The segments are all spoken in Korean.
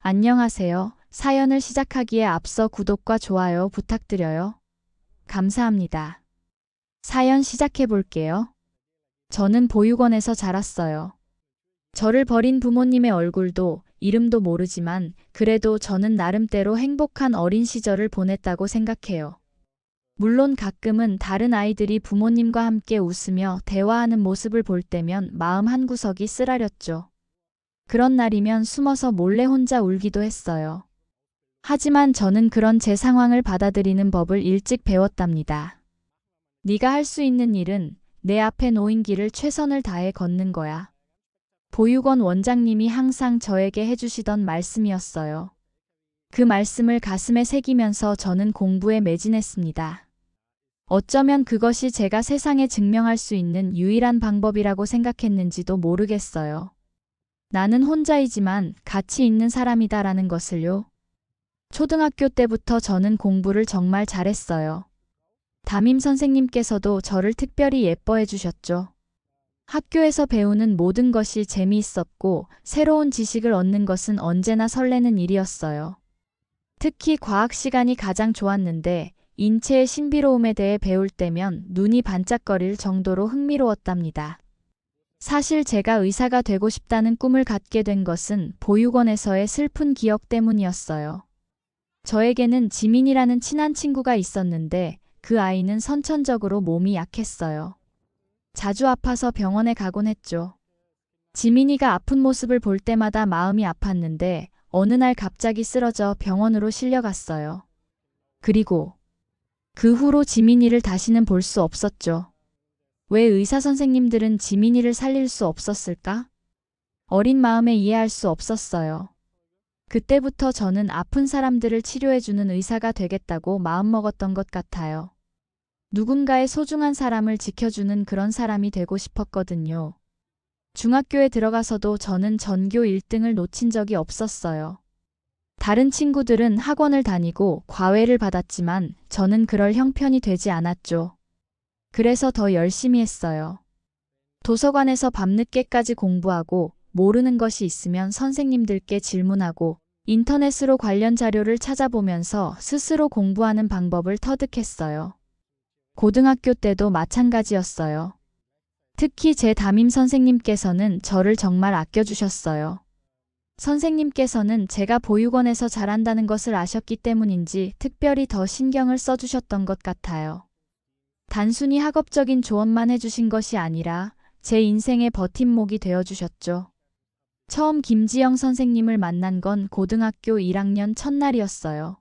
안녕하세요. 사연을 시작하기에 앞서 구독과 좋아요 부탁드려요. 감사합니다. 사연 시작해 볼게요. 저는 보육원에서 자랐어요. 저를 버린 부모님의 얼굴도 이름도 모르지만 그래도 저는 나름대로 행복한 어린 시절을 보냈다고 생각해요. 물론 가끔은 다른 아이들이 부모님과 함께 웃으며 대화하는 모습을 볼 때면 마음 한구석이 쓰라렸죠. 그런 날이면 숨어서 몰래 혼자 울기도 했어요. 하지만 저는 그런 제 상황을 받아들이는 법을 일찍 배웠답니다. 네가 할 수 있는 일은 내 앞에 놓인 길을 최선을 다해 걷는 거야. 보육원 원장님이 항상 저에게 해주시던 말씀이었어요. 그 말씀을 가슴에 새기면서 저는 공부에 매진했습니다. 어쩌면 그것이 제가 세상에 증명할 수 있는 유일한 방법이라고 생각했는지도 모르겠어요. 나는 혼자이지만 가치 있는 사람이다라는 것을요. 초등학교 때부터 저는 공부를 정말 잘했어요. 담임 선생님께서도 저를 특별히 예뻐해 주셨죠. 학교에서 배우는 모든 것이 재미있었고 새로운 지식을 얻는 것은 언제나 설레는 일이었어요. 특히 과학 시간이 가장 좋았는데 인체의 신비로움에 대해 배울 때면 눈이 반짝거릴 정도로 흥미로웠답니다. 사실 제가 의사가 되고 싶다는 꿈을 갖게 된 것은 보육원에서의 슬픈 기억 때문이었어요. 저에게는 지민이라는 친한 친구가 있었는데 그 아이는 선천적으로 몸이 약했어요. 자주 아파서 병원에 가곤 했죠. 지민이가 아픈 모습을 볼 때마다 마음이 아팠는데 어느 날 갑자기 쓰러져 병원으로 실려갔어요. 그리고 그 후로 지민이를 다시는 볼 수 없었죠. 왜 의사 선생님들은 지민이를 살릴 수 없었을까? 어린 마음에 이해할 수 없었어요. 그때부터 저는 아픈 사람들을 치료해주는 의사가 되겠다고 마음먹었던 것 같아요. 누군가의 소중한 사람을 지켜주는 그런 사람이 되고 싶었거든요. 중학교에 들어가서도 저는 전교 1등을 놓친 적이 없었어요. 다른 친구들은 학원을 다니고 과외를 받았지만 저는 그럴 형편이 되지 않았죠. 그래서 더 열심히 했어요. 도서관에서 밤늦게까지 공부하고 모르는 것이 있으면 선생님들께 질문하고 인터넷으로 관련 자료를 찾아보면서 스스로 공부하는 방법을 터득했어요. 고등학교 때도 마찬가지였어요. 특히 제 담임 선생님께서는 저를 정말 아껴주셨어요. 선생님께서는 제가 보육원에서 잘한다는 것을 아셨기 때문인지 특별히 더 신경을 써주셨던 것 같아요. 단순히 학업적인 조언만 해주신 것이 아니라 제 인생의 버팀목이 되어주셨죠. 처음 김지영 선생님을 만난 건 고등학교 1학년 첫날이었어요.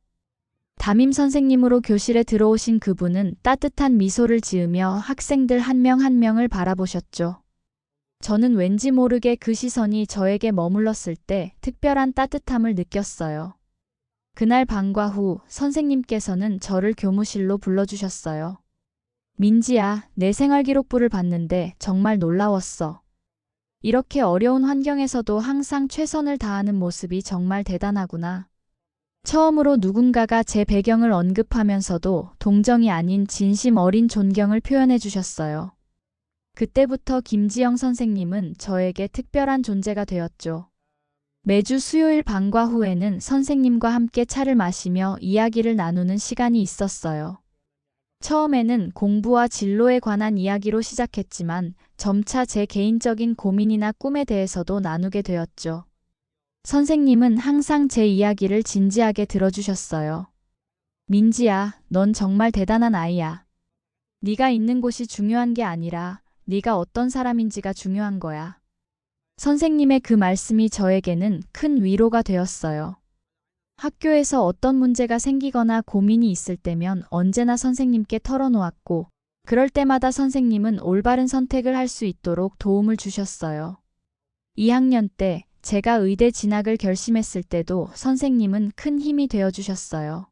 담임 선생님으로 교실에 들어오신 그분은 따뜻한 미소를 지으며 학생들 한 명 한 명을 바라보셨죠. 저는 왠지 모르게 그 시선이 저에게 머물렀을 때 특별한 따뜻함을 느꼈어요. 그날 방과 후 선생님께서는 저를 교무실로 불러주셨어요. 민지야, 내 생활기록부를 봤는데 정말 놀라웠어. 이렇게 어려운 환경에서도 항상 최선을 다하는 모습이 정말 대단하구나. 처음으로 누군가가 제 배경을 언급하면서도 동정이 아닌 진심 어린 존경을 표현해 주셨어요. 그때부터 김지영 선생님은 저에게 특별한 존재가 되었죠. 매주 수요일 방과 후에는 선생님과 함께 차를 마시며 이야기를 나누는 시간이 있었어요. 처음에는 공부와 진로에 관한 이야기로 시작했지만 점차 제 개인적인 고민이나 꿈에 대해서도 나누게 되었죠. 선생님은 항상 제 이야기를 진지하게 들어주셨어요. 민지야, 넌 정말 대단한 아이야. 네가 있는 곳이 중요한 게 아니라 네가 어떤 사람인지가 중요한 거야. 선생님의 그 말씀이 저에게는 큰 위로가 되었어요. 학교에서 어떤 문제가 생기거나 고민이 있을 때면 언제나 선생님께 털어놓았고 그럴 때마다 선생님은 올바른 선택을 할 수 있도록 도움을 주셨어요. 2학년 때 제가 의대 진학을 결심했을 때도 선생님은 큰 힘이 되어주셨어요.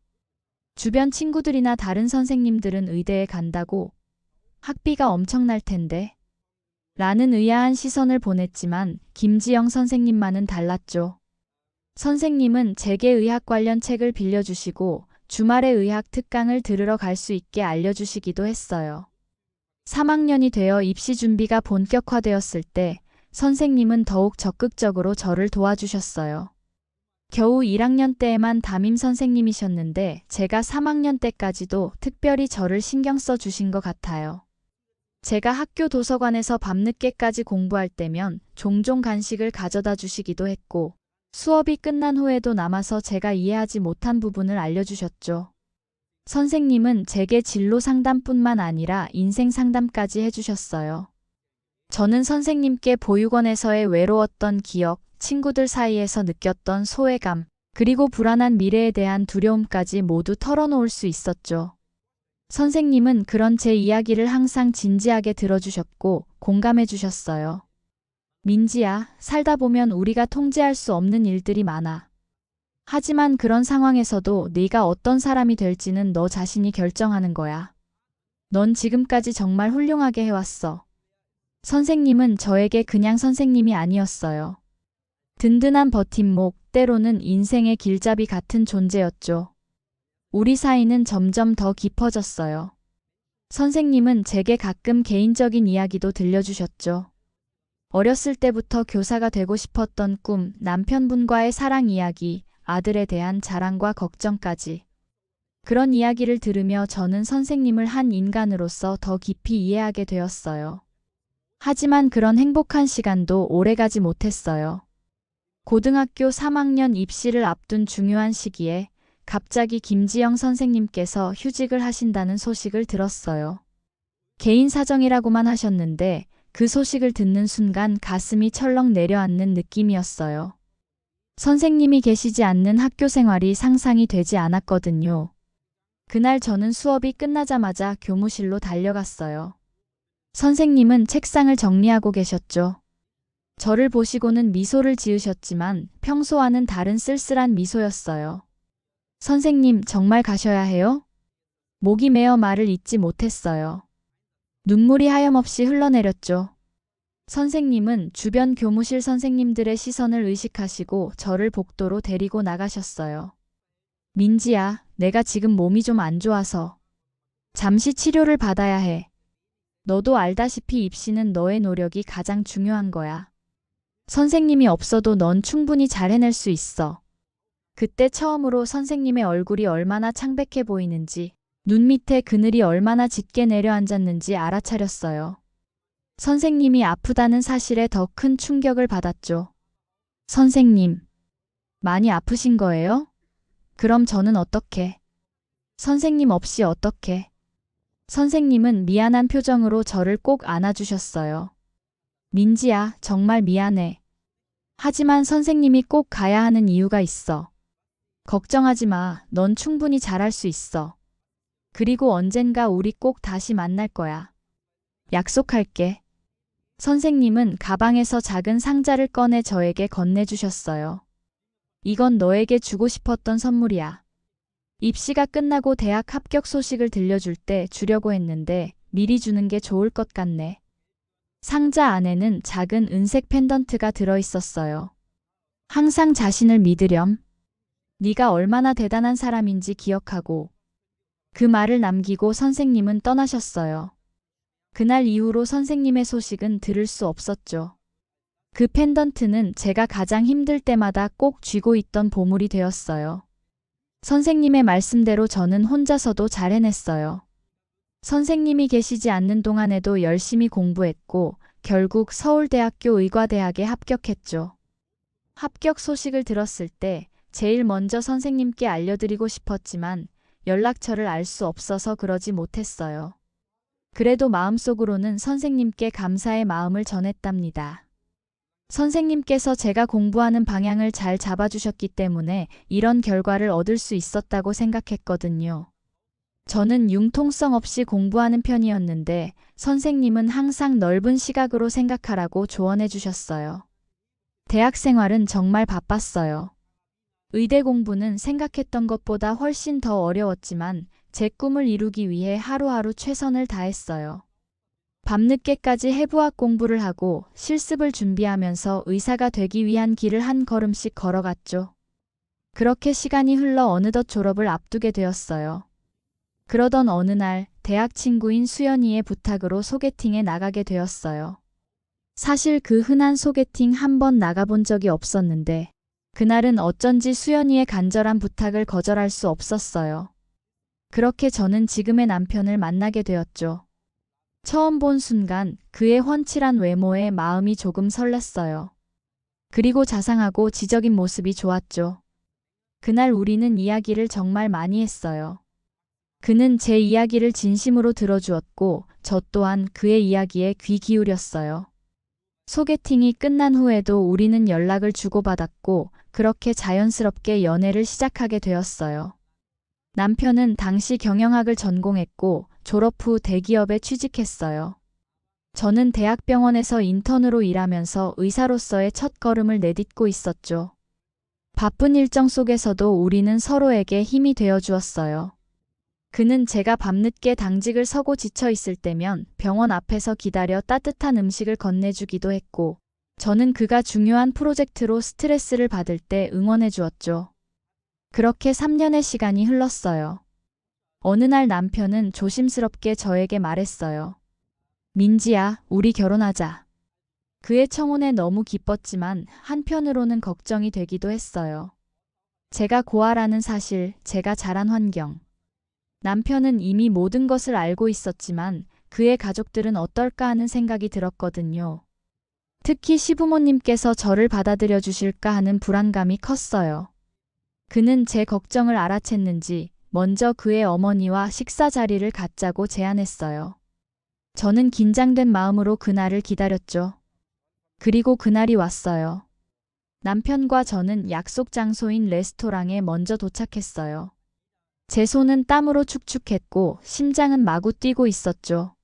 주변 친구들이나 다른 선생님들은 의대에 간다고 학비가 엄청날 텐데 라는 의아한 시선을 보냈지만 김지영 선생님만은 달랐죠. 선생님은 제게 의학 관련 책을 빌려주시고 주말에 의학 특강을 들으러 갈 수 있게 알려주시기도 했어요. 3학년이 되어 입시 준비가 본격화되었을 때 선생님은 더욱 적극적으로 저를 도와주셨어요. 겨우 1학년 때에만 담임 선생님이셨는데 제가 3학년 때까지도 특별히 저를 신경 써 주신 것 같아요. 제가 학교 도서관에서 밤늦게까지 공부할 때면 종종 간식을 가져다 주시기도 했고 수업이 끝난 후에도 남아서 제가 이해하지 못한 부분을 알려주셨죠. 선생님은 제게 진로 상담뿐만 아니라 인생 상담까지 해주셨어요. 저는 선생님께 보육원에서의 외로웠던 기억, 친구들 사이에서 느꼈던 소외감, 그리고 불안한 미래에 대한 두려움까지 모두 털어놓을 수 있었죠. 선생님은 그런 제 이야기를 항상 진지하게 들어주셨고 공감해 주셨어요. 민지야, 살다 보면 우리가 통제할 수 없는 일들이 많아. 하지만 그런 상황에서도 네가 어떤 사람이 될지는 너 자신이 결정하는 거야. 넌 지금까지 정말 훌륭하게 해왔어. 선생님은 저에게 그냥 선생님이 아니었어요. 든든한 버팀목, 때로는 인생의 길잡이 같은 존재였죠. 우리 사이는 점점 더 깊어졌어요. 선생님은 제게 가끔 개인적인 이야기도 들려주셨죠. 어렸을 때부터 교사가 되고 싶었던 꿈, 남편분과의 사랑 이야기, 아들에 대한 자랑과 걱정까지. 그런 이야기를 들으며 저는 선생님을 한 인간으로서 더 깊이 이해하게 되었어요. 하지만 그런 행복한 시간도 오래가지 못했어요. 고등학교 3학년 입시를 앞둔 중요한 시기에 갑자기 김지영 선생님께서 휴직을 하신다는 소식을 들었어요. 개인 사정이라고만 하셨는데 그 소식을 듣는 순간 가슴이 철렁 내려앉는 느낌이었어요. 선생님이 계시지 않는 학교 생활이 상상이 되지 않았거든요. 그날 저는 수업이 끝나자마자 교무실로 달려갔어요. 선생님은 책상을 정리하고 계셨죠. 저를 보시고는 미소를 지으셨지만 평소와는 다른 쓸쓸한 미소였어요. 선생님, 정말 가셔야 해요? 목이 메어 말을 잇지 못했어요. 눈물이 하염없이 흘러내렸죠. 선생님은 주변 교무실 선생님들의 시선을 의식하시고 저를 복도로 데리고 나가셨어요. 민지야, 내가 지금 몸이 좀 안 좋아서 잠시 치료를 받아야 해. 너도 알다시피 입시는 너의 노력이 가장 중요한 거야. 선생님이 없어도 넌 충분히 잘 해낼 수 있어. 그때 처음으로 선생님의 얼굴이 얼마나 창백해 보이는지, 눈 밑에 그늘이 얼마나 짙게 내려앉았는지 알아차렸어요. 선생님이 아프다는 사실에 더 큰 충격을 받았죠. 선생님, 많이 아프신 거예요? 그럼 저는 어떻게? 선생님 없이 어떻게? 선생님은 미안한 표정으로 저를 꼭 안아주셨어요. 민지야, 정말 미안해. 하지만 선생님이 꼭 가야 하는 이유가 있어. 걱정하지 마. 넌 충분히 잘할 수 있어. 그리고 언젠가 우리 꼭 다시 만날 거야. 약속할게. 선생님은 가방에서 작은 상자를 꺼내 저에게 건네주셨어요. 이건 너에게 주고 싶었던 선물이야. 입시가 끝나고 대학 합격 소식을 들려줄 때 주려고 했는데 미리 주는 게 좋을 것 같네. 상자 안에는 작은 은색 펜던트가 들어있었어요. 항상 자신을 믿으렴. 네가 얼마나 대단한 사람인지 기억하고. 그 말을 남기고 선생님은 떠나셨어요. 그날 이후로 선생님의 소식은 들을 수 없었죠. 그 펜던트는 제가 가장 힘들 때마다 꼭 쥐고 있던 보물이 되었어요. 선생님의 말씀대로 저는 혼자서도 잘 해냈어요. 선생님이 계시지 않는 동안에도 열심히 공부했고 결국 서울대학교 의과대학에 합격했죠. 합격 소식을 들었을 때 제일 먼저 선생님께 알려드리고 싶었지만 연락처를 알 수 없어서 그러지 못했어요. 그래도 마음속으로는 선생님께 감사의 마음을 전했답니다. 선생님께서 제가 공부하는 방향을 잘 잡아주셨기 때문에 이런 결과를 얻을 수 있었다고 생각했거든요. 저는 융통성 없이 공부하는 편이었는데 선생님은 항상 넓은 시각으로 생각하라고 조언해 주셨어요. 대학 생활은 정말 바빴어요. 의대 공부는 생각했던 것보다 훨씬 더 어려웠지만 제 꿈을 이루기 위해 하루하루 최선을 다했어요. 밤늦게까지 해부학 공부를 하고 실습을 준비하면서 의사가 되기 위한 길을 한 걸음씩 걸어갔죠. 그렇게 시간이 흘러 어느덧 졸업을 앞두게 되었어요. 그러던 어느 날 대학 친구인 수연이의 부탁으로 소개팅에 나가게 되었어요. 사실 그 흔한 소개팅 한 번 나가본 적이 없었는데 그날은 어쩐지 수연이의 간절한 부탁을 거절할 수 없었어요. 그렇게 저는 지금의 남편을 만나게 되었죠. 처음 본 순간 그의 훤칠한 외모에 마음이 조금 설렜어요. 그리고 자상하고 지적인 모습이 좋았죠. 그날 우리는 이야기를 정말 많이 했어요. 그는 제 이야기를 진심으로 들어주었고 저 또한 그의 이야기에 귀 기울였어요. 소개팅이 끝난 후에도 우리는 연락을 주고받았고 그렇게 자연스럽게 연애를 시작하게 되었어요. 남편은 당시 경영학을 전공했고 졸업 후 대기업에 취직했어요. 저는 대학병원에서 인턴으로 일하면서 의사로서의 첫걸음을 내딛고 있었죠. 바쁜 일정 속에서도 우리는 서로에게 힘이 되어 주었어요. 그는 제가 밤늦게 당직을 서고 지쳐 있을 때면 병원 앞에서 기다려 따뜻한 음식을 건네주기도 했고, 저는 그가 중요한 프로젝트로 스트레스를 받을 때 응원해 주었죠. 그렇게 3년의 시간이 흘렀어요. 어느 날 남편은 조심스럽게 저에게 말했어요. 민지야, 우리 결혼하자. 그의 청혼에 너무 기뻤지만 한편으로는 걱정이 되기도 했어요. 제가 고아라는 사실, 제가 자란 환경. 남편은 이미 모든 것을 알고 있었지만 그의 가족들은 어떨까 하는 생각이 들었거든요. 특히 시부모님께서 저를 받아들여 주실까 하는 불안감이 컸어요. 그는 제 걱정을 알아챘는지 먼저 그의 어머니와 식사 자리를 갖자고 제안했어요. 저는 긴장된 마음으로 그날을 기다렸죠. 그리고 그날이 왔어요. 남편과 저는 약속 장소인 레스토랑에 먼저 도착했어요. 제 손은 땀으로 축축했고 심장은 마구 뛰고 있었죠.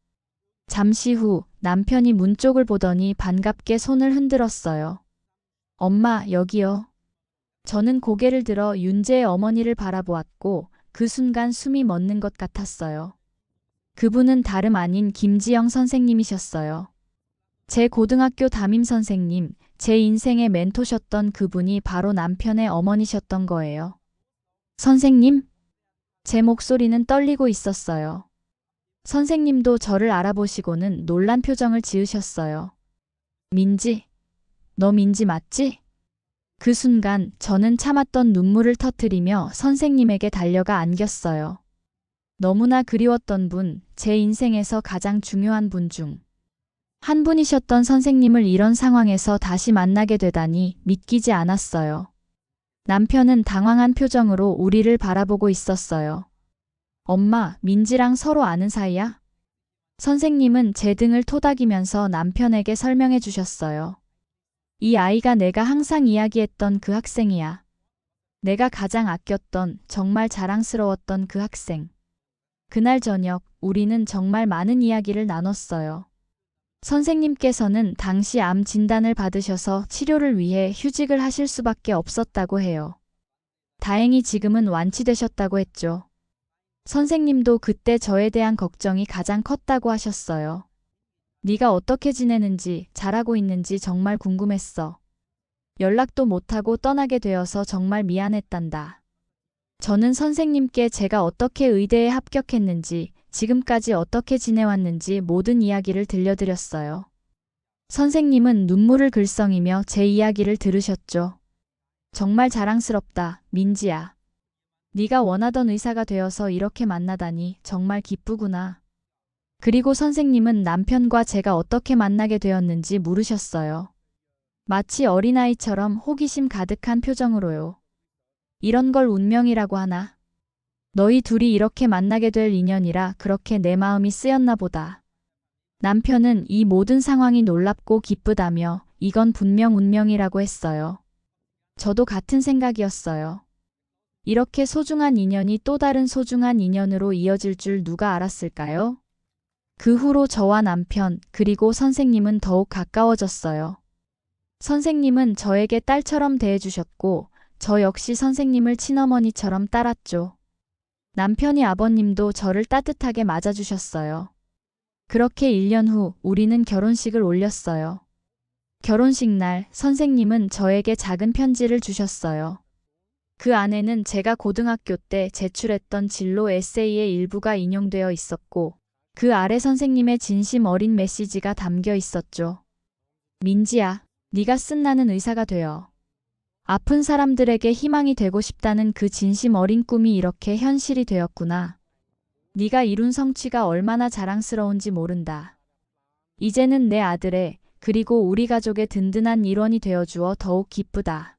잠시 후 남편이 문 쪽을 보더니 반갑게 손을 흔들었어요. 엄마, 여기요. 저는 고개를 들어 윤재의 어머니를 바라보았고 그 순간 숨이 멎는 것 같았어요. 그분은 다름 아닌 김지영 선생님이셨어요. 제 고등학교 담임 선생님, 제 인생의 멘토셨던 그분이 바로 남편의 어머니셨던 거예요. 선생님? 제 목소리는 떨리고 있었어요. 선생님도 저를 알아보시고는 놀란 표정을 지으셨어요. 민지, 너 민지 맞지? 그 순간 저는 참았던 눈물을 터뜨리며 선생님에게 달려가 안겼어요. 너무나 그리웠던 분, 제 인생에서 가장 중요한 분 중 한 분이셨던 선생님을 이런 상황에서 다시 만나게 되다니 믿기지 않았어요. 남편은 당황한 표정으로 우리를 바라보고 있었어요. 엄마, 민지랑 서로 아는 사이야? 선생님은 제 등을 토닥이면서 남편에게 설명해 주셨어요. 이 아이가 내가 항상 이야기했던 그 학생이야. 내가 가장 아꼈던, 정말 자랑스러웠던 그 학생. 그날 저녁, 우리는 정말 많은 이야기를 나눴어요. 선생님께서는 당시 암 진단을 받으셔서 치료를 위해 휴직을 하실 수밖에 없었다고 해요. 다행히 지금은 완치되셨다고 했죠. 선생님도 그때 저에 대한 걱정이 가장 컸다고 하셨어요. 네가 어떻게 지내는지, 잘하고 있는지 정말 궁금했어. 연락도 못하고 떠나게 되어서 정말 미안했단다. 저는 선생님께 제가 어떻게 의대에 합격했는지, 지금까지 어떻게 지내왔는지 모든 이야기를 들려드렸어요. 선생님은 눈물을 글썽이며 제 이야기를 들으셨죠. 정말 자랑스럽다, 민지야. 네가 원하던 의사가 되어서 이렇게 만나다니 정말 기쁘구나. 그리고 선생님은 남편과 제가 어떻게 만나게 되었는지 물으셨어요. 마치 어린아이처럼 호기심 가득한 표정으로요. 이런 걸 운명이라고 하나? 너희 둘이 이렇게 만나게 될 인연이라 그렇게 내 마음이 쓰였나 보다. 남편은 이 모든 상황이 놀랍고 기쁘다며 이건 분명 운명이라고 했어요. 저도 같은 생각이었어요. 이렇게 소중한 인연이 또 다른 소중한 인연으로 이어질 줄 누가 알았을까요? 그 후로 저와 남편, 그리고 선생님은 더욱 가까워졌어요. 선생님은 저에게 딸처럼 대해주셨고, 저 역시 선생님을 친어머니처럼 따랐죠. 남편이 아버님도 저를 따뜻하게 맞아주셨어요. 그렇게 1년 후 우리는 결혼식을 올렸어요. 결혼식 날 선생님은 저에게 작은 편지를 주셨어요. 그 안에는 제가 고등학교 때 제출했던 진로 에세이의 일부가 인용되어 있었고 그 아래 선생님의 진심 어린 메시지가 담겨 있었죠. 민지야, 네가 쓴 나는 의사가 되어 아픈 사람들에게 희망이 되고 싶다는 그 진심 어린 꿈이 이렇게 현실이 되었구나. 네가 이룬 성취가 얼마나 자랑스러운지 모른다. 이제는 내 아들의 그리고 우리 가족의 든든한 일원이 되어주어 더욱 기쁘다.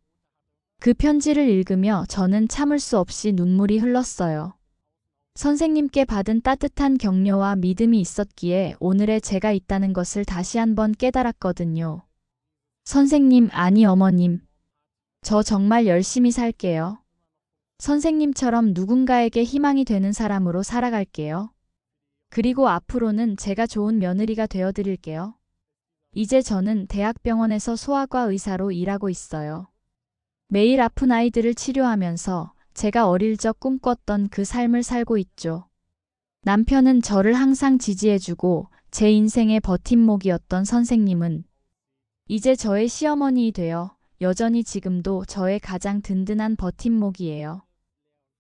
그 편지를 읽으며 저는 참을 수 없이 눈물이 흘렀어요. 선생님께 받은 따뜻한 격려와 믿음이 있었기에 오늘의 제가 있다는 것을 다시 한번 깨달았거든요. 선생님, 아니 어머님. 저 정말 열심히 살게요. 선생님처럼 누군가에게 희망이 되는 사람으로 살아갈게요. 그리고 앞으로는 제가 좋은 며느리가 되어드릴게요. 이제 저는 대학병원에서 소아과 의사로 일하고 있어요. 매일 아픈 아이들을 치료하면서 제가 어릴 적 꿈꿨던 그 삶을 살고 있죠. 남편은 저를 항상 지지해주고 제 인생의 버팀목이었던 선생님은 이제 저의 시어머니 되어 여전히 지금도 저의 가장 든든한 버팀목이에요.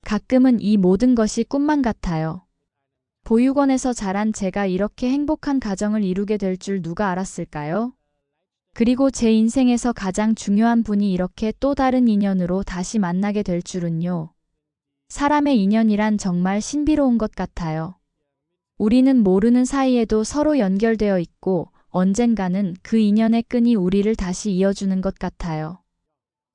가끔은 이 모든 것이 꿈만 같아요. 보육원에서 자란 제가 이렇게 행복한 가정을 이루게 될 줄 누가 알았을까요? 그리고 제 인생에서 가장 중요한 분이 이렇게 또 다른 인연으로 다시 만나게 될 줄은요. 사람의 인연이란 정말 신비로운 것 같아요. 우리는 모르는 사이에도 서로 연결되어 있고 언젠가는 그 인연의 끈이 우리를 다시 이어주는 것 같아요.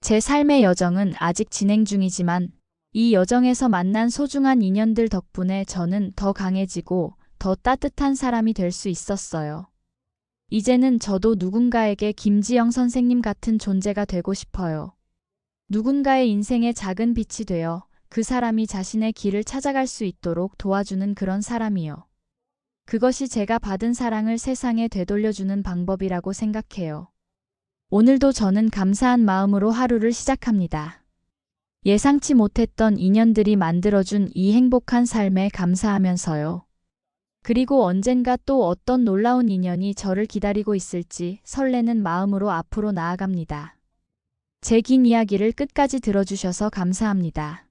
제 삶의 여정은 아직 진행 중이지만 이 여정에서 만난 소중한 인연들 덕분에 저는 더 강해지고 더 따뜻한 사람이 될 수 있었어요. 이제는 저도 누군가에게 김지영 선생님 같은 존재가 되고 싶어요. 누군가의 인생의 작은 빛이 되어 그 사람이 자신의 길을 찾아갈 수 있도록 도와주는 그런 사람이요. 그것이 제가 받은 사랑을 세상에 되돌려주는 방법이라고 생각해요. 오늘도 저는 감사한 마음으로 하루를 시작합니다. 예상치 못했던 인연들이 만들어준 이 행복한 삶에 감사하면서요. 그리고 언젠가 또 어떤 놀라운 인연이 저를 기다리고 있을지 설레는 마음으로 앞으로 나아갑니다. 제 긴 이야기를 끝까지 들어주셔서 감사합니다.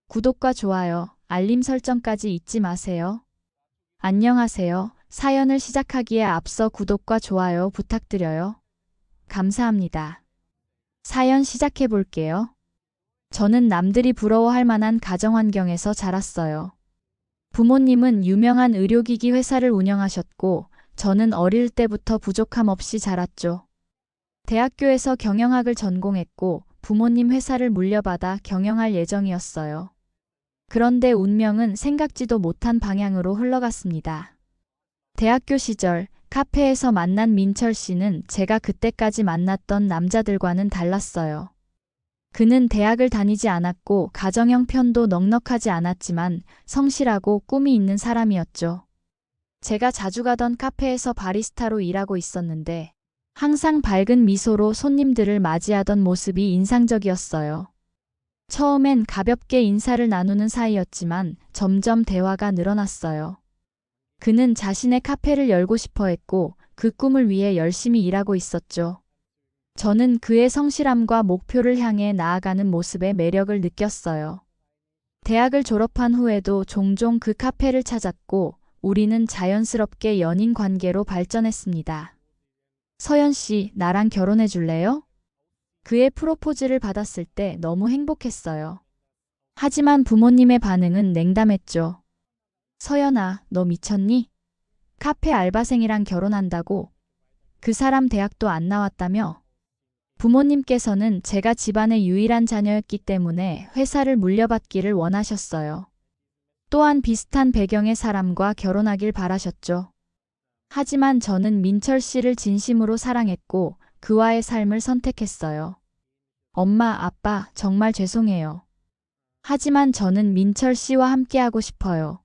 구독과 좋아요, 알림 설정까지 잊지 마세요. 안녕하세요. 사연을 시작하기에 앞서 구독과 좋아요 부탁드려요. 감사합니다. 사연 시작해 볼게요. 저는 남들이 부러워할 만한 가정 환경에서 자랐어요. 부모님은 유명한 의료기기 회사를 운영하셨고 저는 어릴 때부터 부족함 없이 자랐죠. 대학교에서 경영학을 전공했고 부모님 회사를 물려받아 경영할 예정이었어요. 그런데 운명은 생각지도 못한 방향으로 흘러갔습니다. 대학교 시절 카페에서 만난 민철 씨는 제가 그때까지 만났던 남자들과는 달랐어요. 그는 대학을 다니지 않았고 가정 형편도 넉넉하지 않았지만 성실하고 꿈이 있는 사람이었죠. 제가 자주 가던 카페에서 바리스타로 일하고 있었는데 항상 밝은 미소로 손님들을 맞이하던 모습이 인상적이었어요. 처음엔 가볍게 인사를 나누는 사이였지만 점점 대화가 늘어났어요. 그는 자신의 카페를 열고 싶어 했고 그 꿈을 위해 열심히 일하고 있었죠. 저는 그의 성실함과 목표를 향해 나아가는 모습에 매력을 느꼈어요. 대학을 졸업한 후에도 종종 그 카페를 찾았고 우리는 자연스럽게 연인 관계로 발전했습니다. 서연 씨, 나랑 결혼해 줄래요? 그의 프로포즈를 받았을 때 너무 행복했어요. 하지만 부모님의 반응은 냉담했죠. 서연아, 너 미쳤니? 카페 알바생이랑 결혼한다고? 그 사람 대학도 안 나왔다며? 부모님께서는 제가 집안의 유일한 자녀였기 때문에 회사를 물려받기를 원하셨어요. 또한 비슷한 배경의 사람과 결혼하길 바라셨죠. 하지만 저는 민철 씨를 진심으로 사랑했고 그와의 삶을 선택했어요. 엄마, 아빠, 정말 죄송해요. 하지만 저는 민철 씨와 함께하고 싶어요.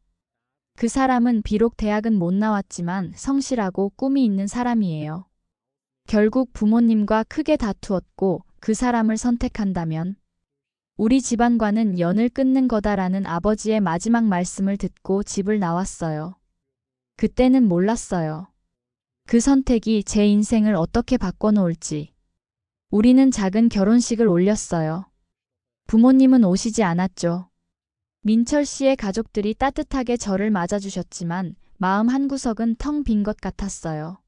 그 사람은 비록 대학은 못 나왔지만 성실하고 꿈이 있는 사람이에요. 결국 부모님과 크게 다투었고 그 사람을 선택한다면 우리 집안과는 연을 끊는 거다라는 아버지의 마지막 말씀을 듣고 집을 나왔어요. 그때는 몰랐어요. 그 선택이 제 인생을 어떻게 바꿔놓을지. 우리는 작은 결혼식을 올렸어요. 부모님은 오시지 않았죠. 민철 씨의 가족들이 따뜻하게 저를 맞아주셨지만 마음 한구석은 텅 빈 것 같았어요.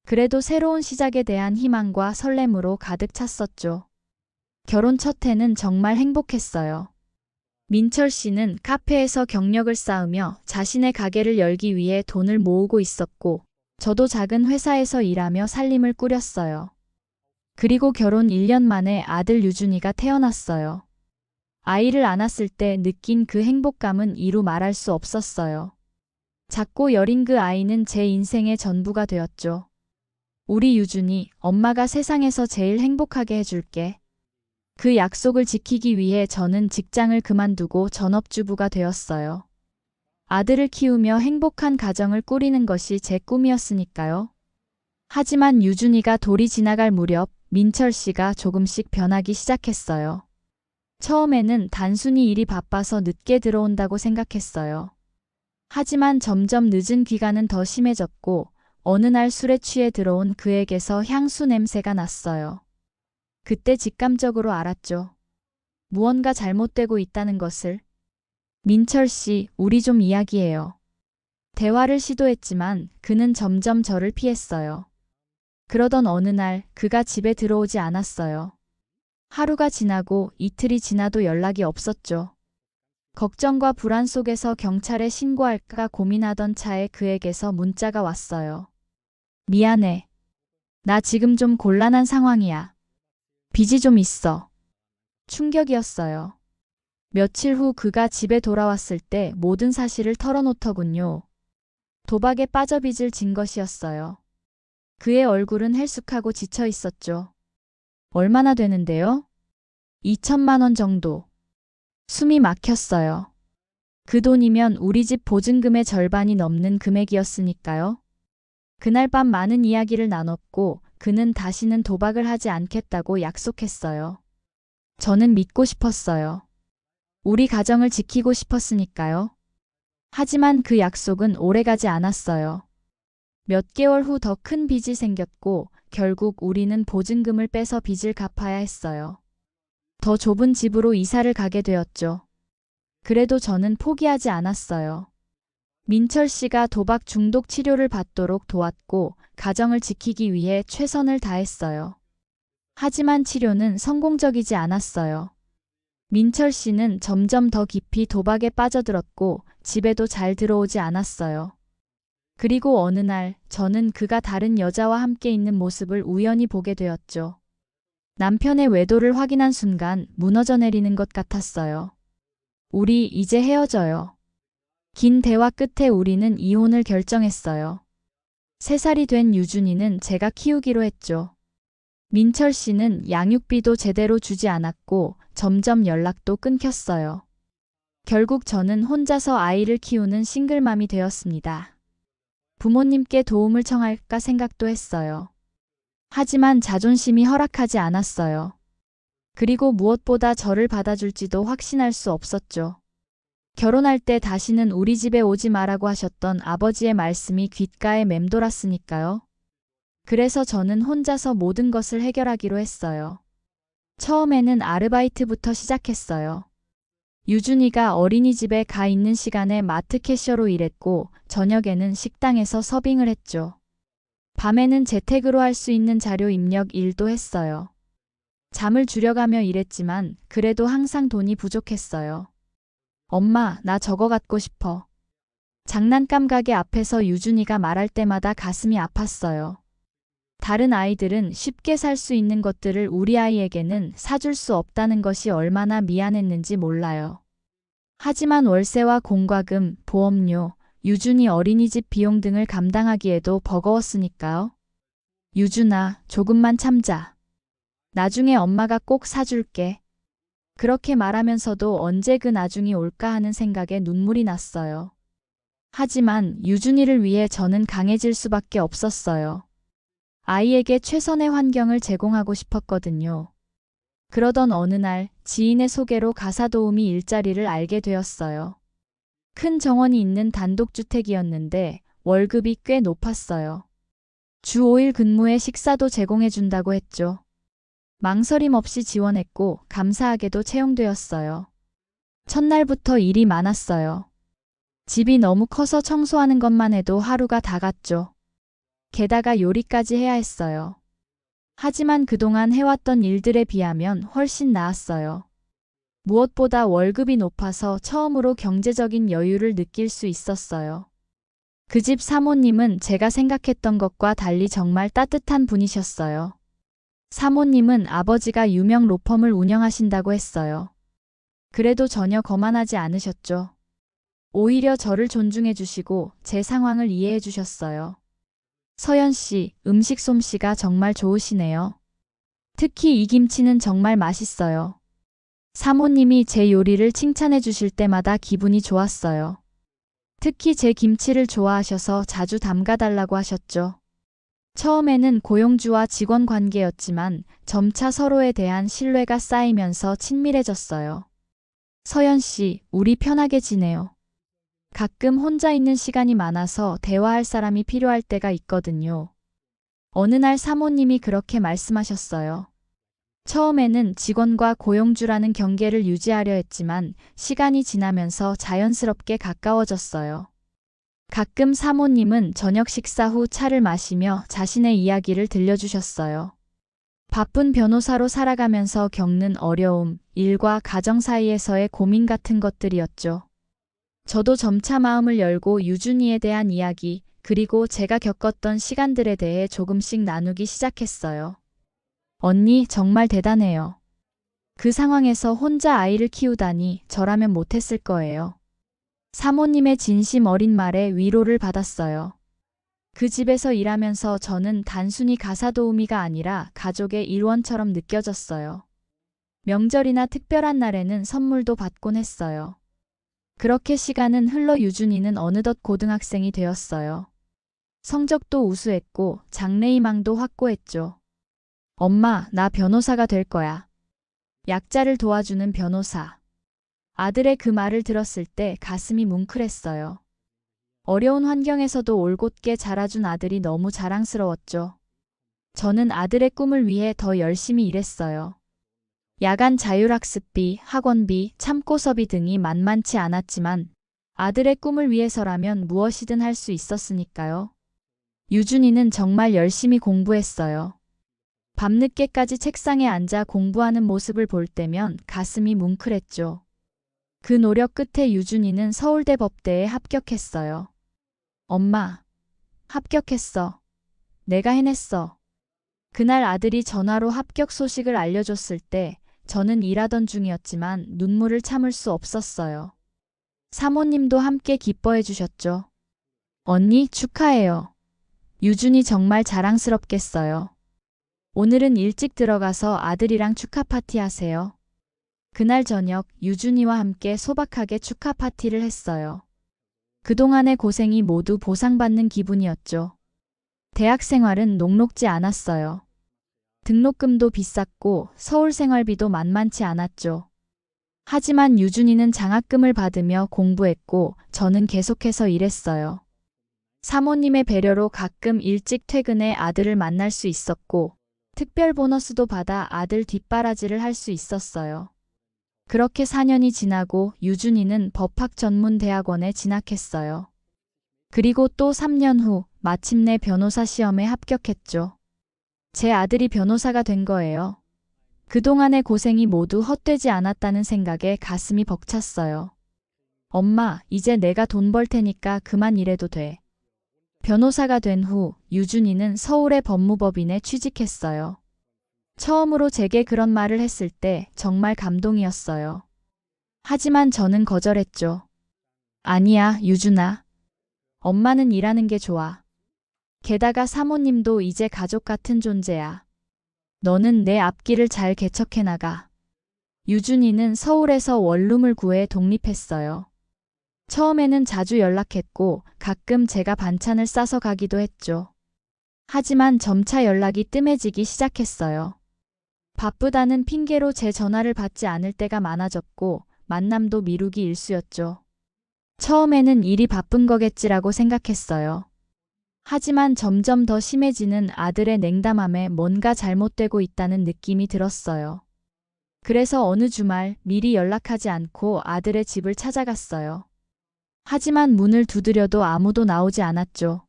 그래도 새로운 시작에 대한 희망과 설렘으로 가득 찼었죠. 결혼 첫 해는 정말 행복했어요. 민철 씨는 카페에서 경력을 쌓으며 자신의 가게를 열기 위해 돈을 모으고 있었고, 저도 작은 회사에서 일하며 살림을 꾸렸어요. 그리고 결혼 1년 만에 아들 유준이가 태어났어요. 아이를 안았을 때 느낀 그 행복감은 이루 말할 수 없었어요. 작고 여린 그 아이는 제 인생의 전부가 되었죠. 우리 유준이, 엄마가 세상에서 제일 행복하게 해줄게. 그 약속을 지키기 위해 저는 직장을 그만두고 전업주부가 되었어요. 아들을 키우며 행복한 가정을 꾸리는 것이 제 꿈이었으니까요. 하지만 유준이가 돌이 지나갈 무렵 민철 씨가 조금씩 변하기 시작했어요. 처음에는 단순히 일이 바빠서 늦게 들어온다고 생각했어요. 하지만 점점 늦은 귀가는 더 심해졌고, 어느 날 술에 취해 들어온 그에게서 향수 냄새가 났어요. 그때 직감적으로 알았죠. 무언가 잘못되고 있다는 것을. 민철 씨, 우리 좀 이야기해요. 대화를 시도했지만 그는 점점 저를 피했어요. 그러던 어느 날 그가 집에 들어오지 않았어요. 하루가 지나고 이틀이 지나도 연락이 없었죠. 걱정과 불안 속에서 경찰에 신고할까 고민하던 차에 그에게서 문자가 왔어요. 미안해. 나 지금 좀 곤란한 상황이야. 빚이 좀 있어. 충격이었어요. 며칠 후 그가 집에 돌아왔을 때 모든 사실을 털어놓더군요. 도박에 빠져 빚을 진 것이었어요. 그의 얼굴은 her숙하고 지쳐 있었죠. 얼마나 되는데요? 2천만 원 정도. 숨이 막혔어요. 그 돈이면 우리 집 보증금의 절반이 넘는 금액이었으니까요. 그날 밤 많은 이야기를 나눴고 그는 다시는 도박을 하지 않겠다고 약속했어요. 저는 믿고 싶었어요. 우리 가정을 지키고 싶었으니까요. 하지만 그 약속은 오래가지 않았어요. 몇 개월 후 더 큰 빚이 생겼고 결국 우리는 보증금을 빼서 빚을 갚아야 했어요. 더 좁은 집으로 이사를 가게 되었죠. 그래도 저는 포기하지 않았어요. 민철 씨가 도박 중독 치료를 받도록 도왔고 가정을 지키기 위해 최선을 다했어요. 하지만 치료는 성공적이지 않았어요. 민철 씨는 점점 더 깊이 도박에 빠져들었고 집에도 잘 들어오지 않았어요. 그리고 어느 날 저는 그가 다른 여자와 함께 있는 모습을 우연히 보게 되었죠. 남편의 외도를 확인한 순간 무너져 내리는 것 같았어요. 우리 이제 헤어져요. 긴 대화 끝에 우리는 이혼을 결정했어요. 3살이 된 유준이는 제가 키우기로 했죠. 민철 씨는 양육비도 제대로 주지 않았고 점점 연락도 끊겼어요. 결국 저는 혼자서 아이를 키우는 싱글맘이 되었습니다. 부모님께 도움을 청할까 생각도 했어요. 하지만 자존심이 허락하지 않았어요. 그리고 무엇보다 저를 받아줄지도 확신할 수 없었죠. 결혼할 때 다시는 우리 집에 오지 마라고 하셨던 아버지의 말씀이 귓가에 맴돌았으니까요. 그래서 저는 혼자서 모든 것을 해결하기로 했어요. 처음에는 아르바이트부터 시작했어요. 유준이가 어린이집에 가 있는 시간에 마트 캐셔로 일했고 저녁에는 식당에서 서빙을 했죠. 밤에는 재택으로 할 수 있는 자료 입력 일도 했어요. 잠을 줄여가며 일했지만 그래도 항상 돈이 부족했어요. 엄마, 나 저거 갖고 싶어. 장난감 가게 앞에서 유준이가 말할 때마다 가슴이 아팠어요. 다른 아이들은 쉽게 살 수 있는 것들을 우리 아이에게는 사줄 수 없다는 것이 얼마나 미안했는지 몰라요. 하지만 월세와 공과금, 보험료, 유준이 어린이집 비용 등을 감당하기에도 버거웠으니까요. 유준아, 조금만 참자. 나중에 엄마가 꼭 사줄게. 그렇게 말하면서도 언제 그 나중이 올까 하는 생각에 눈물이 났어요. 하지만 유준이를 위해 저는 강해질 수밖에 없었어요. 아이에게 최선의 환경을 제공하고 싶었거든요. 그러던 어느 날 지인의 소개로 가사도우미 일자리를 알게 되었어요. 큰 정원이 있는 단독주택이었는데 월급이 꽤 높았어요. 주 5일 근무에 식사도 제공해준다고 했죠. 망설임 없이 지원했고 감사하게도 채용되었어요. 첫날부터 일이 많았어요. 집이 너무 커서 청소하는 것만 해도 하루가 다 갔죠. 게다가 요리까지 해야 했어요. 하지만 그동안 해왔던 일들에 비하면 훨씬 나았어요. 무엇보다 월급이 높아서 처음으로 경제적인 여유를 느낄 수 있었어요. 그 집 사모님은 제가 생각했던 것과 달리 정말 따뜻한 분이셨어요. 사모님은 아버지가 유명 로펌을 운영하신다고 했어요. 그래도 전혀 거만하지 않으셨죠. 오히려 저를 존중해 주시고 제 상황을 이해해 주셨어요. 서연 씨, 음식 솜씨가 정말 좋으시네요. 특히 이 김치는 정말 맛있어요. 사모님이 제 요리를 칭찬해 주실 때마다 기분이 좋았어요. 특히 제 김치를 좋아하셔서 자주 담가달라고 하셨죠. 처음에는 고용주와 직원 관계였지만 점차 서로에 대한 신뢰가 쌓이면서 친밀해졌어요. 서연 씨, 우리 편하게 지내요. 가끔 혼자 있는 시간이 많아서 대화할 사람이 필요할 때가 있거든요. 어느 날 사모님이 그렇게 말씀하셨어요. 처음에는 직원과 고용주라는 경계를 유지하려 했지만 시간이 지나면서 자연스럽게 가까워졌어요. 가끔 사모님은 저녁 식사 후 차를 마시며 자신의 이야기를 들려주셨어요. 바쁜 변호사로 살아가면서 겪는 어려움, 일과 가정 사이에서의 고민 같은 것들이었죠. 저도 점차 마음을 열고 유준이에 대한 이야기, 그리고 제가 겪었던 시간들에 대해 조금씩 나누기 시작했어요. 언니, 정말 대단해요. 그 상황에서 혼자 아이를 키우다니 저라면 못했을 거예요. 사모님의 진심 어린 말에 위로를 받았어요. 그 집에서 일하면서 저는 단순히 가사도우미가 아니라 가족의 일원처럼 느껴졌어요. 명절이나 특별한 날에는 선물도 받곤 했어요. 그렇게 시간은 흘러 유준이는 어느덧 고등학생이 되었어요. 성적도 우수했고 장래희망도 확고했죠. 엄마, 나 변호사가 될 거야. 약자를 도와주는 변호사. 아들의 그 말을 들었을 때 가슴이 뭉클했어요. 어려운 환경에서도 올곧게 자라준 아들이 너무 자랑스러웠죠. 저는 아들의 꿈을 위해 더 열심히 일했어요. 야간 자율학습비, 학원비, 참고서비 등이 만만치 않았지만 아들의 꿈을 위해서라면 무엇이든 할 수 있었으니까요. 유준이는 정말 열심히 공부했어요. 밤늦게까지 책상에 앉아 공부하는 모습을 볼 때면 가슴이 뭉클했죠. 그 노력 끝에 유준이는 서울대 법대에 합격했어요. 엄마, 합격했어. 내가 해냈어. 그날 아들이 전화로 합격 소식을 알려줬을 때 저는 일하던 중이었지만 눈물을 참을 수 없었어요. 사모님도 함께 기뻐해 주셨죠. 언니, 축하해요. 유준이 정말 자랑스럽겠어요. 오늘은 일찍 들어가서 아들이랑 축하 파티 하세요. 그날 저녁 유준이와 함께 소박하게 축하 파티를 했어요. 그동안의 고생이 모두 보상받는 기분이었죠. 대학 생활은 녹록지 않았어요. 등록금도 비쌌고 서울 생활비도 만만치 않았죠. 하지만 유준이는 장학금을 받으며 공부했고 저는 계속해서 일했어요. 사모님의 배려로 가끔 일찍 퇴근해 아들을 만날 수 있었고 특별 보너스도 받아 아들 뒷바라지를 할 수 있었어요. 그렇게 4년이 지나고 유준이는 법학전문대학원에 진학했어요. 그리고 또 3년 후 마침내 변호사 시험에 합격했죠. 제 아들이 변호사가 된 거예요. 그동안의 고생이 모두 헛되지 않았다는 생각에 가슴이 벅찼어요. 엄마, 이제 내가 돈 벌 테니까 그만 일해도 돼. 변호사가 된 후 유준이는 서울의 법무법인에 취직했어요. 처음으로 제게 그런 말을 했을 때 정말 감동이었어요. 하지만 저는 거절했죠. 아니야, 유준아. 엄마는 일하는 게 좋아. 게다가 사모님도 이제 가족 같은 존재야. 너는 내 앞길을 잘 개척해 나가. 유준이는 서울에서 원룸을 구해 독립했어요. 처음에는 자주 연락했고 가끔 제가 반찬을 싸서 가기도 했죠. 하지만 점차 연락이 뜸해지기 시작했어요. 바쁘다는 핑계로 제 전화를 받지 않을 때가 많아졌고 만남도 미루기 일쑤였죠. 처음에는 일이 바쁜 거겠지라고 생각했어요. 하지만 점점 더 심해지는 아들의 냉담함에 뭔가 잘못되고 있다는 느낌이 들었어요. 그래서 어느 주말 미리 연락하지 않고 아들의 집을 찾아갔어요. 하지만 문을 두드려도 아무도 나오지 않았죠.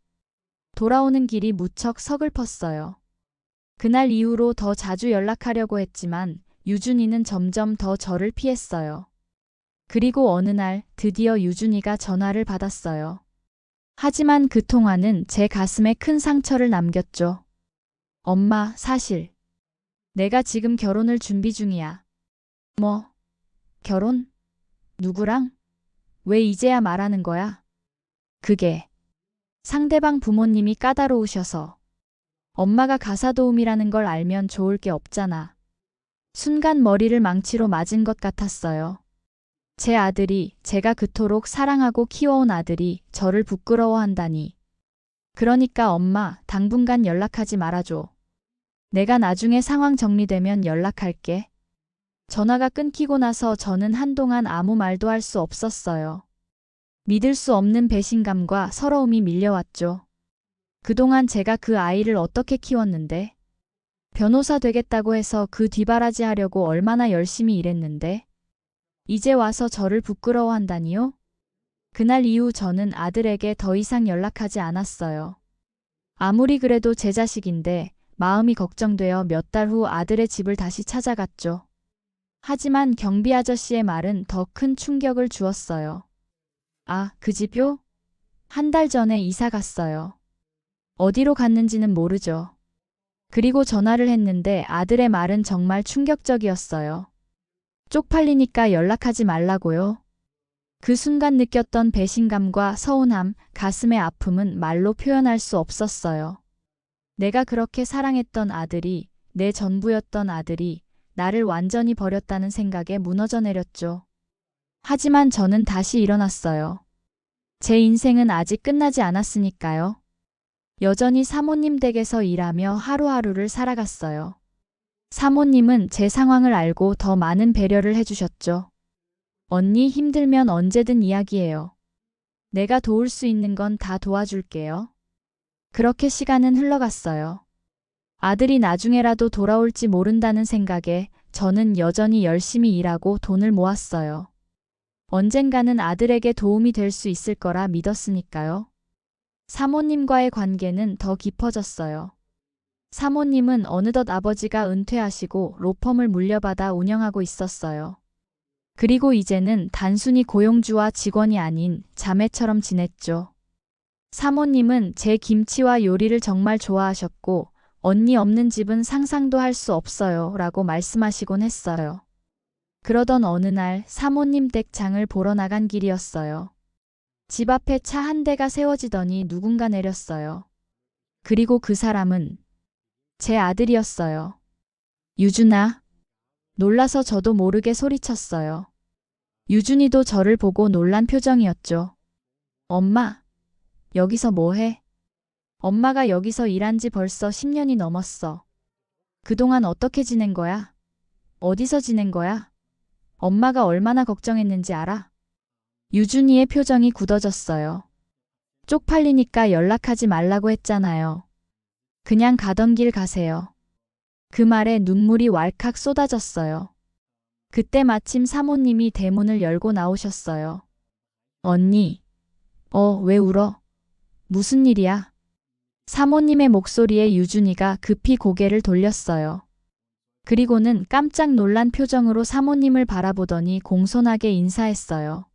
돌아오는 길이 무척 서글펐어요. 그날 이후로 더 자주 연락하려고 했지만 유준이는 점점 더 저를 피했어요. 그리고 어느 날 드디어 유준이가 전화를 받았어요. 하지만 그 통화는 제 가슴에 큰 상처를 남겼죠. 엄마, 사실 내가 지금 결혼을 준비 중이야. 뭐? 결혼? 누구랑? 왜 이제야 말하는 거야? 그게 상대방 부모님이 까다로우셔서. 엄마가 가사 도우미라는 걸 알면 좋을 게 없잖아. 순간 머리를 망치로 맞은 것 같았어요. 제 아들이, 제가 그토록 사랑하고 키워온 아들이 저를 부끄러워한다니. 그러니까 엄마, 당분간 연락하지 말아줘. 내가 나중에 상황 정리되면 연락할게. 전화가 끊기고 나서 저는 한동안 아무 말도 할 수 없었어요. 믿을 수 없는 배신감과 서러움이 밀려왔죠. 그동안 제가 그 아이를 어떻게 키웠는데? 변호사 되겠다고 해서 그 뒷바라지 하려고 얼마나 열심히 일했는데? 이제 와서 저를 부끄러워한다니요? 그날 이후 저는 아들에게 더 이상 연락하지 않았어요. 아무리 그래도 제 자식인데 마음이 걱정되어 몇 달 후 아들의 집을 다시 찾아갔죠. 하지만 경비 아저씨의 말은 더 큰 충격을 주었어요. 아, 그 집요? 한 달 전에 이사 갔어요. 어디로 갔는지는 모르죠. 그리고 전화를 했는데 아들의 말은 정말 충격적이었어요. 쪽팔리니까 연락하지 말라고요. 그 순간 느꼈던 배신감과 서운함, 가슴의 아픔은 말로 표현할 수 없었어요. 내가 그렇게 사랑했던 아들이, 내 전부였던 아들이 나를 완전히 버렸다는 생각에 무너져 내렸죠. 하지만 저는 다시 일어났어요. 제 인생은 아직 끝나지 않았으니까요. 여전히 사모님 댁에서 일하며 하루하루를 살아갔어요. 사모님은 제 상황을 알고 더 많은 배려를 해주셨죠. 언니 힘들면 언제든 이야기해요. 내가 도울 수 있는 건 다 도와줄게요. 그렇게 시간은 흘러갔어요. 아들이 나중에라도 돌아올지 모른다는 생각에 저는 여전히 열심히 일하고 돈을 모았어요. 언젠가는 아들에게 도움이 될 수 있을 거라 믿었으니까요. 사모님과의 관계는 더 깊어졌어요. 사모님은 어느덧 아버지가 은퇴하시고 로펌을 물려받아 운영하고 있었어요. 그리고 이제는 단순히 고용주와 직원이 아닌 자매처럼 지냈죠. 사모님은 제 김치와 요리를 정말 좋아하셨고 언니 없는 집은 상상도 할 수 없어요 라고 말씀하시곤 했어요. 그러던 어느 날 사모님 댁 장을 보러 나간 길이었어요. 집 앞에 차 한 대가 세워지더니 누군가 내렸어요. 그리고 그 사람은 제 아들이었어요. 유준아. 놀라서 저도 모르게 소리쳤어요. 유준이도 저를 보고 놀란 표정이었죠. 엄마, 여기서 뭐 해? 엄마가 여기서 일한 지 벌써 10년이 넘었어. 그동안 어떻게 지낸 거야? 어디서 지낸 거야? 엄마가 얼마나 걱정했는지 알아? 유준이의 표정이 굳어졌어요. 쪽팔리니까 연락하지 말라고 했잖아요. 그냥 가던 길 가세요. 그 말에 눈물이 왈칵 쏟아졌어요. 그때 마침 사모님이 대문을 열고 나오셨어요. 언니. 왜 울어? 무슨 일이야? 사모님의 목소리에 유준이가 급히 고개를 돌렸어요. 그리고는 깜짝 놀란 표정으로 사모님을 바라보더니 공손하게 인사했어요.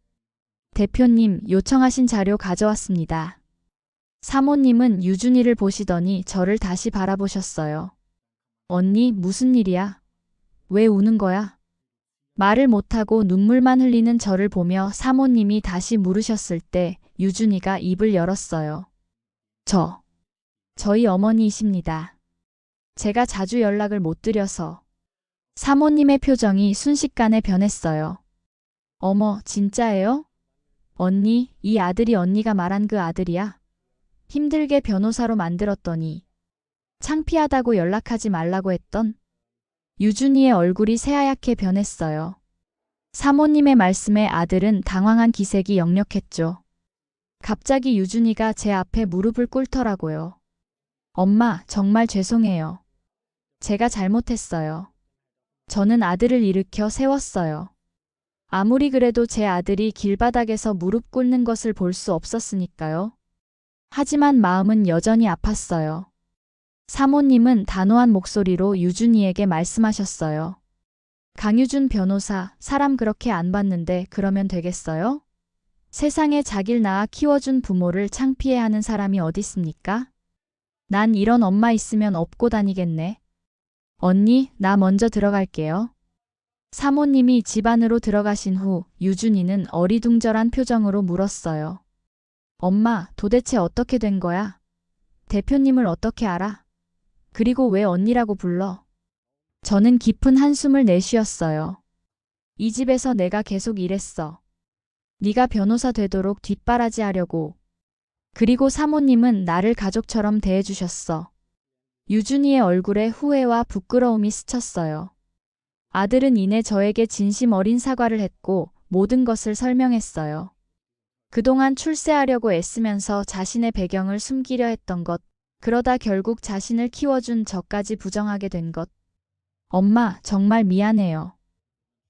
대표님, 요청하신 자료 가져왔습니다. 사모님은 유준이를 보시더니 저를 다시 바라보셨어요. 언니, 무슨 일이야? 왜 우는 거야? 말을 못하고 눈물만 흘리는 저를 보며 사모님이 다시 물으셨을 때 유준이가 입을 열었어요. 저희 어머니이십니다. 제가 자주 연락을 못 드려서. 사모님의 표정이 순식간에 변했어요. 어머, 진짜예요? 언니, 이 아들이 언니가 말한 그 아들이야? 힘들게 변호사로 만들었더니 창피하다고 연락하지 말라고 했던? 유준이의 얼굴이 새하얗게 변했어요. 사모님의 말씀에 아들은 당황한 기색이 역력했죠. 갑자기 유준이가 제 앞에 무릎을 꿇더라고요. 엄마, 정말 죄송해요. 제가 잘못했어요. 저는 아들을 일으켜 세웠어요. 아무리 그래도 제 아들이 길바닥에서 무릎 꿇는 것을 볼 수 없었으니까요. 하지만 마음은 여전히 아팠어요. 사모님은 단호한 목소리로 유준이에게 말씀하셨어요. 강유준 변호사, 사람 그렇게 안 봤는데 그러면 되겠어요? 세상에 자기를 낳아 키워준 부모를 창피해하는 사람이 어딨습니까? 난 이런 엄마 있으면 업고 다니겠네. 언니, 나 먼저 들어갈게요. 사모님이 집 안으로 들어가신 후 유준이는 어리둥절한 표정으로 물었어요. 엄마, 도대체 어떻게 된 거야? 대표님을 어떻게 알아? 그리고 왜 언니라고 불러? 저는 깊은 한숨을 내쉬었어요. 이 집에서 내가 계속 일했어. 네가 변호사 되도록 뒷바라지하려고. 그리고 사모님은 나를 가족처럼 대해주셨어. 유준이의 얼굴에 후회와 부끄러움이 스쳤어요. 아들은 이내 저에게 진심 어린 사과를 했고 모든 것을 설명했어요. 그동안 출세하려고 애쓰면서 자신의 배경을 숨기려 했던 것, 그러다 결국 자신을 키워준 저까지 부정하게 된 것. 엄마, 정말 미안해요.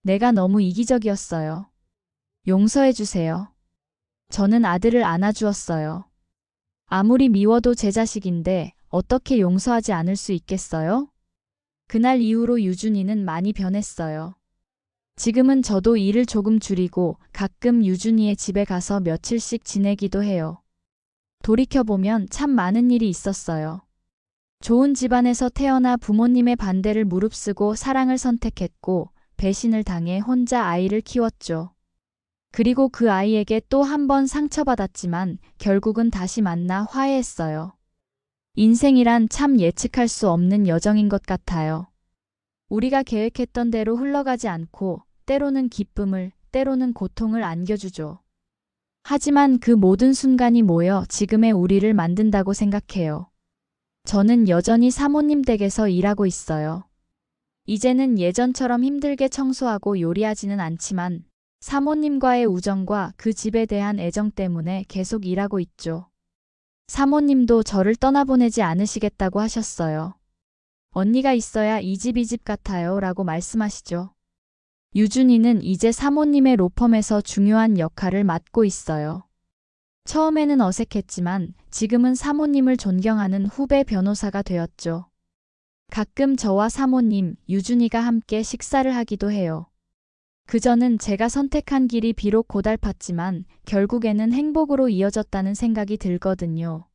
내가 너무 이기적이었어요. 용서해 주세요. 저는 아들을 안아주었어요. 아무리 미워도 제 자식인데 어떻게 용서하지 않을 수 있겠어요? 그날 이후로 유준이는 많이 변했어요. 지금은 저도 일을 조금 줄이고 가끔 유준이의 집에 가서 며칠씩 지내기도 해요. 돌이켜보면 참 많은 일이 있었어요. 좋은 집안에서 태어나 부모님의 반대를 무릅쓰고 사랑을 선택했고 배신을 당해 혼자 아이를 키웠죠. 그리고 그 아이에게 또 한 번 상처받았지만 결국은 다시 만나 화해했어요. 인생이란 참 예측할 수 없는 여정인 것 같아요. 우리가 계획했던 대로 흘러가지 않고 때로는 기쁨을, 때로는 고통을 안겨주죠. 하지만 그 모든 순간이 모여 지금의 우리를 만든다고 생각해요. 저는 여전히 사모님 댁에서 일하고 있어요. 이제는 예전처럼 힘들게 청소하고 요리하지는 않지만 사모님과의 우정과 그 집에 대한 애정 때문에 계속 일하고 있죠. 사모님도 저를 떠나보내지 않으시겠다고 하셨어요. 언니가 있어야 이 집 같아요 라고 말씀하시죠. 유준이는 이제 사모님의 로펌에서 중요한 역할을 맡고 있어요. 처음에는 어색했지만 지금은 사모님을 존경하는 후배 변호사가 되었죠. 가끔 저와 사모님, 유준이가 함께 식사를 하기도 해요. 그전은 제가 선택한 길이 비록 고달팠지만 결국에는 행복으로 이어졌다는 생각이 들거든요.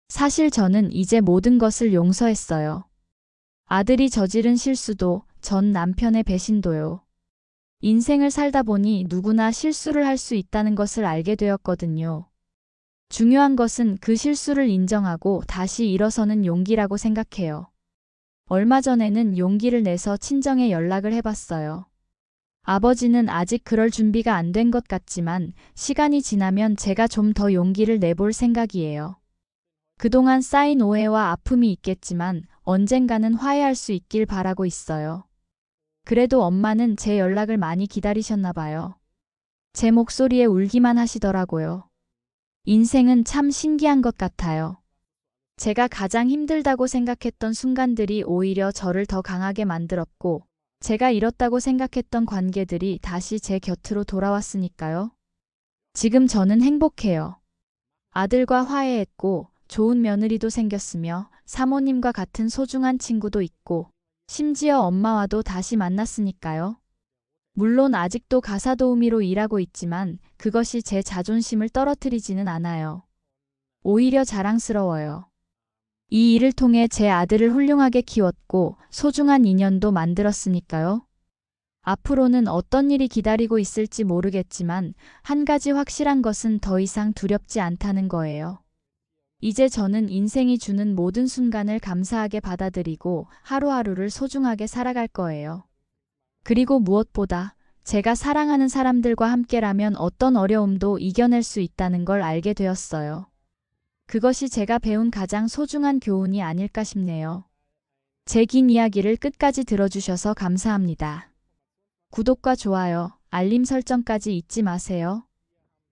사실 저는 이제 모든 것을 용서했어요. 아들이 저지른 실수도, 전 남편의 배신도요. 인생을 살다 보니 누구나 실수를 할 수 있다는 것을 알게 되었거든요. 중요한 것은 그 실수를 인정하고 다시 일어서는 용기라고 생각해요. 얼마 전에는 용기를 내서 친정에 연락을 해봤어요. 아버지는 아직 그럴 준비가 안 된 것 같지만 시간이 지나면 제가 좀 더 용기를 내볼 생각이에요. 그동안 쌓인 오해와 아픔이 있겠지만 언젠가는 화해할 수 있길 바라고 있어요. 그래도 엄마는 제 연락을 많이 기다리셨나 봐요. 제 목소리에 울기만 하시더라고요. 인생은 참 신기한 것 같아요. 제가 가장 힘들다고 생각했던 순간들이 오히려 저를 더 강하게 만들었고, 제가 잃었다고 생각했던 관계들이 다시 제 곁으로 돌아왔으니까요. 지금 저는 행복해요. 아들과 화해했고, 좋은 며느리도 생겼으며, 사모님과 같은 소중한 친구도 있고, 심지어 엄마와도 다시 만났으니까요. 물론 아직도 가사 도우미로 일하고 있지만 그것이 제 자존심을 떨어뜨리지는 않아요. 오히려 자랑스러워요. 이 일을 통해 제 아들을 훌륭하게 키웠고 소중한 인연도 만들었으니까요. 앞으로는 어떤 일이 기다리고 있을지 모르겠지만 한 가지 확실한 것은 더 이상 두렵지 않다는 거예요. 이제 저는 인생이 주는 모든 순간을 감사하게 받아들이고 하루하루를 소중하게 살아갈 거예요. 그리고 무엇보다 제가 사랑하는 사람들과 함께라면 어떤 어려움도 이겨낼 수 있다는 걸 알게 되었어요. 그것이 제가 배운 가장 소중한 교훈이 아닐까 싶네요. 제 긴 이야기를 끝까지 들어주셔서 감사합니다. 구독과 좋아요, 알림 설정까지 잊지 마세요.